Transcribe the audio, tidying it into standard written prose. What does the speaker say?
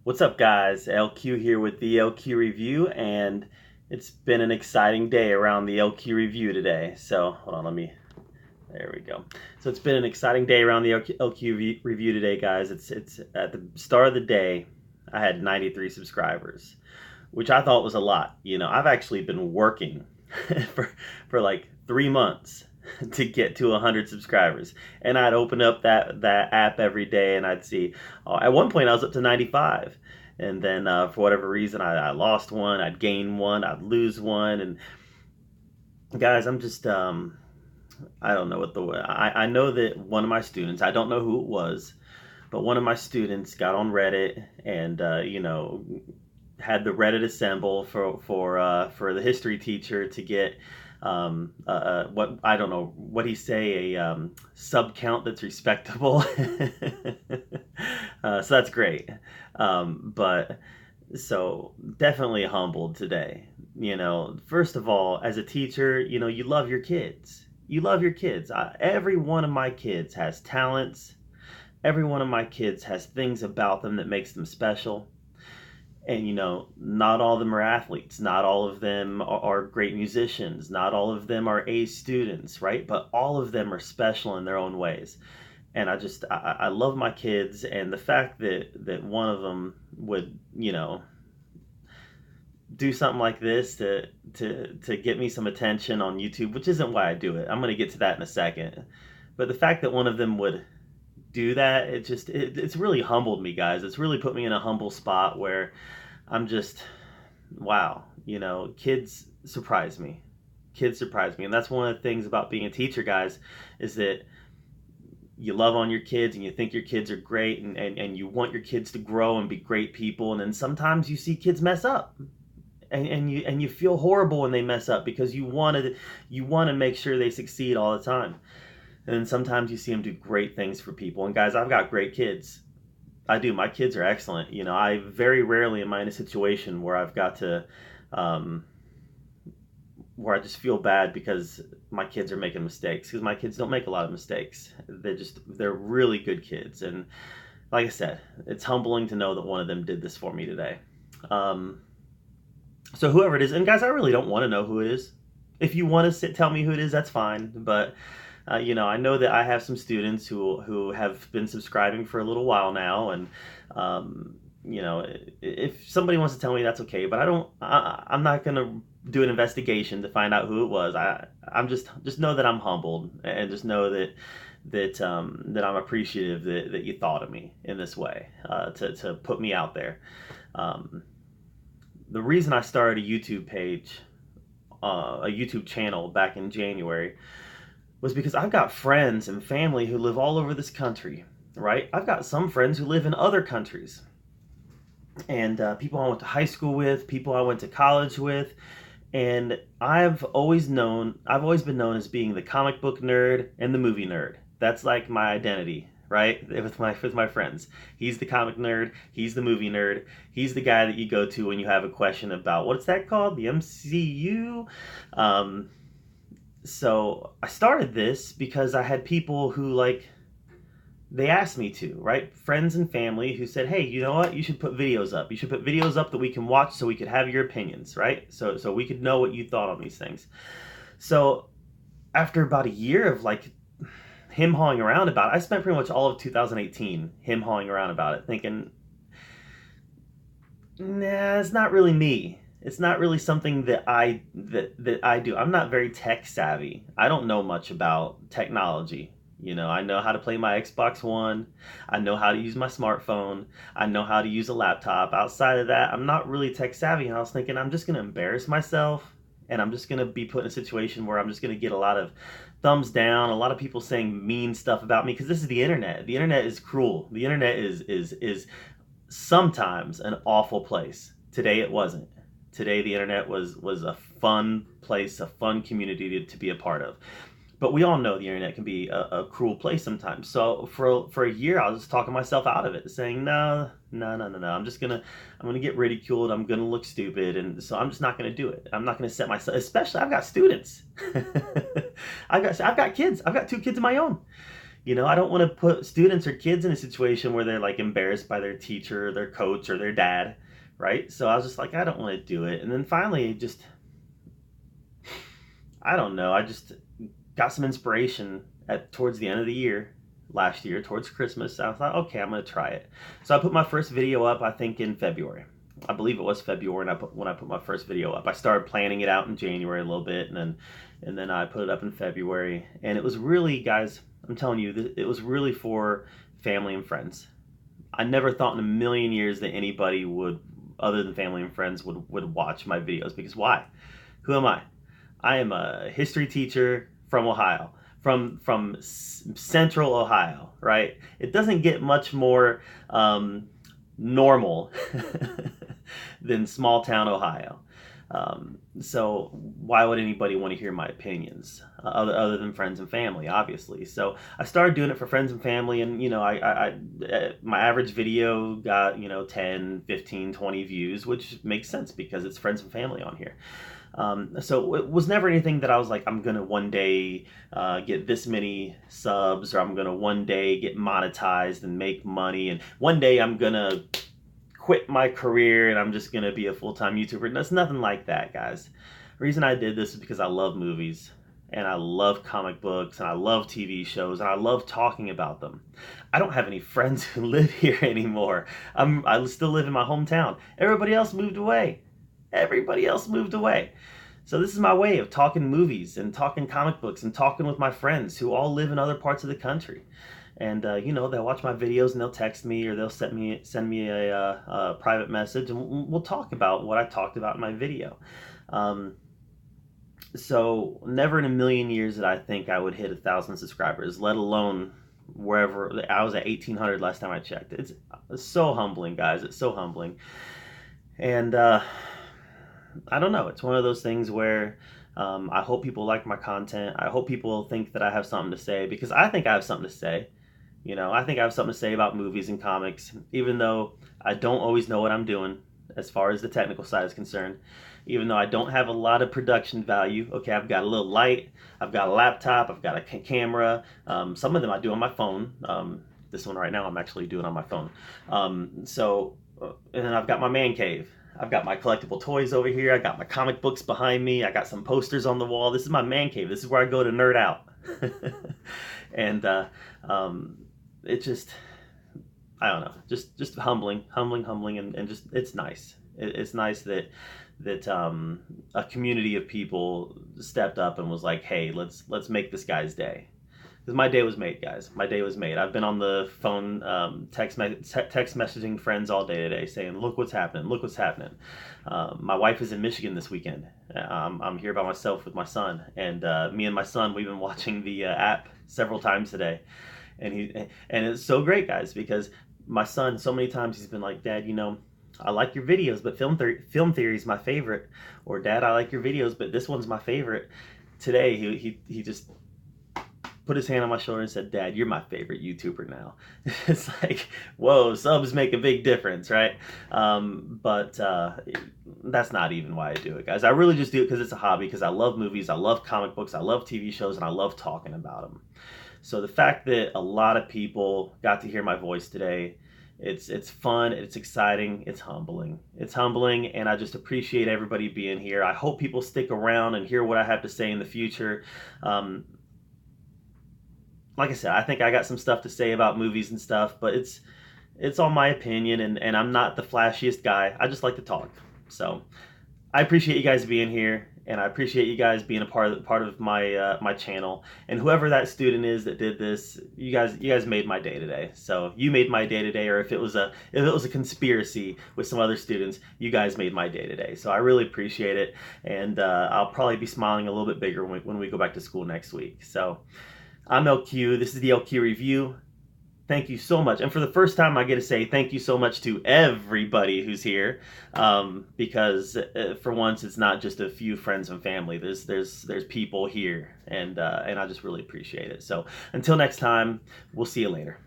What's up, guys? LQ here with the LQ Review, and it's been an exciting day around the LQ Review today. So, hold on, there we go. So it's been an exciting day around the LQ Review today, guys. It's at the start of the day, I had 93 subscribers, which I thought was a lot. I've actually been working for like 3 months to get to 100 subscribers, and I'd open up that app every day and I'd see, at one point I was up to 95, and then for whatever reason I lost one, I'd gain one, I'd lose one. And guys, I'm just I don't know what I know that one of my students, I don't know who it was, but one of my students got on Reddit and had the Reddit assemble for the history teacher to get what, I don't know what he say, a sub count that's respectable. So that's great. But so definitely humbled today. First of all, as a teacher, you love your kids. You love your kids. Every one of my kids has talents. Every one of my kids has things about them that makes them special. And not all of them are athletes, not all of them are great musicians, not all of them are A students, right? But all of them are special in their own ways. And I love my kids, and the fact that one of them would do something like this to get me some attention on YouTube, which isn't why I do it. I'm going to get to that in a second. But the fact that one of them would do that, it's really humbled me, guys. It's really put me in a humble spot where I'm just, wow. Kids surprise me. Kids surprise me. And that's one of the things about being a teacher, guys, is that you love on your kids and you think your kids are great, and you want your kids to grow and be great people. And then sometimes you see kids mess up. And you feel horrible when they mess up, because you want to make sure they succeed all the time. And then sometimes you see them do great things for people. And guys, I've got great kids. I do. My kids are excellent. I very rarely am I in a situation where I've got to, where I just feel bad because my kids are making mistakes. Because my kids don't make a lot of mistakes. They're really good kids. And like I said, it's humbling to know that one of them did this for me today. So whoever it is, and guys, I really don't want to know who it is. If you want to tell me who it is, that's fine. But I know that I have some students who have been subscribing for a little while now, and if somebody wants to tell me, that's okay. But I'm not gonna do an investigation to find out who it was. I'm just know that I'm humbled, and just know that I'm appreciative that you thought of me in this way, to put me out there. The reason I started a YouTube page, a YouTube channel back in January, was because I've got friends and family who live all over this country, right? I've got some friends who live in other countries, and people I went to high school with, people I went to college with, and I've always been known as being the comic book nerd and the movie nerd. That's like my identity, right? With my friends. He's the comic nerd, he's the movie nerd, he's the guy that you go to when you have a question about, what's that called? The MCU? So I started this because I had people who, they asked me to, right? Friends and family who said, hey, you know what? You should put videos up. You should put videos up that we can watch so we could have your opinions, right? So we could know what you thought on these things. So after about a year of him hawing around about it, I spent pretty much all of 2018 him hawing around about it, thinking, nah, it's not really me. It's not really something that I do. I'm not very tech savvy. I don't know much about technology. I know how to play my Xbox One. I know how to use my smartphone. I know how to use a laptop. Outside of that, I'm not really tech savvy. And I was thinking, I'm just going to embarrass myself, and I'm just going to be put in a situation where I'm just going to get a lot of thumbs down, a lot of people saying mean stuff about me, because this is the internet. The internet is cruel. The internet is sometimes an awful place. Today it wasn't. Today the internet was a fun place, a fun community to be a part of. But we all know the internet can be a cruel place sometimes. So for a year, I was just talking myself out of it, saying, no. I'm gonna get ridiculed. I'm gonna look stupid, and so I'm just not gonna do it. I'm not gonna set myself. Especially, I've got students. I've got kids. I've got 2 kids of my own. I don't want to put students or kids in a situation where they're like embarrassed by their teacher, or their coach, or their dad, right? So I was just like, I don't want to do it. And then finally, just, I don't know, I just got some inspiration towards the end of the year last year, towards Christmas. I thought, okay, I'm going to try it. So I put my first video up, I think, in February. I believe it was February when I put my first video up. I started planning it out in January a little bit, and then I put it up in February. And it was really, guys, I'm telling you, it was really for family and friends. I never thought in a million years that anybody would, other than family and friends, would watch my videos. Because why? Who am I? I am a history teacher from Ohio, from central Ohio, right? It doesn't get much more normal than small town Ohio. So why would anybody want to hear my opinions other than friends and family, obviously? So I started doing it for friends and family, and my average video got 10, 15, 20 views, which makes sense because it's friends and family on here. So it was never anything that I was like, I'm gonna one day get this many subs, or I'm gonna one day get monetized and make money, and one day I'm gonna quit my career and I'm just gonna be a full-time YouTuber. That's nothing like that, guys. The reason I did this is because I love movies, and I love comic books, and I love TV shows, and I love talking about them. I don't have any friends who live here anymore. I still live in my hometown. Everybody else moved away. Everybody else moved away. So this is my way of talking movies and talking comic books and talking with my friends who all live in other parts of the country. And they'll watch my videos and they'll text me, or they'll send me a private message, and we'll talk about what I talked about in my video. So never in a million years did I think I would hit 1,000 subscribers, let alone wherever. I was at 1,800 last time I checked. It's so humbling, guys. It's so humbling. And I don't know. It's one of those things where I hope people like my content. I hope people think that I have something to say, because I think I have something to say. I think I have something to say about movies and comics, even though I don't always know what I'm doing as far as the technical side is concerned. Even though I don't have a lot of production value. Okay, I've got a little light, I've got a laptop, I've got a camera. Some of them I do on my phone. This one right now I'm actually doing on my phone. And then I've got my man cave. I've got my collectible toys over here. I got my comic books behind me. I got some posters on the wall. This is my man cave. This is where I go to nerd out. And it just, I don't know, just humbling, and just, it's nice. It's nice that a community of people stepped up and was like, hey, let's make this guy's day. Because my day was made, guys. My day was made. I've been on the phone, text messaging friends all day today, saying, look what's happening, look what's happening. My wife is in Michigan this weekend. I'm here by myself with my son, and me and my son, we've been watching the app several times today. And it's so great, guys, because my son, so many times he's been like, Dad, I like your videos, but film theory is my favorite. Or, Dad, I like your videos, but this one's my favorite. Today, he just put his hand on my shoulder and said, Dad, you're my favorite YouTuber now. It's like, whoa, subs make a big difference, right? But that's not even why I do it, guys. I really just do it because it's a hobby, because I love movies, I love comic books, I love TV shows, and I love talking about them. So the fact that a lot of people got to hear my voice today, it's fun, it's exciting, it's humbling. It's humbling, and I just appreciate everybody being here. I hope people stick around and hear what I have to say in the future. Like I said, I think I got some stuff to say about movies and stuff, but it's all my opinion, and I'm not the flashiest guy. I just like to talk. So I appreciate you guys being here, and I appreciate you guys being a part of my my channel. And whoever that student is that did this, you guys made my day today. So you made my day today, or if it was a conspiracy with some other students, you guys made my day today. So I really appreciate it, and I'll probably be smiling a little bit bigger when we go back to school next week. So I'm LQ. This is the LQ Review. Thank you so much. And for the first time, I get to say thank you so much to everybody who's here, because for once, it's not just a few friends and family. There's people here, and I just really appreciate it. So until next time, we'll see you later.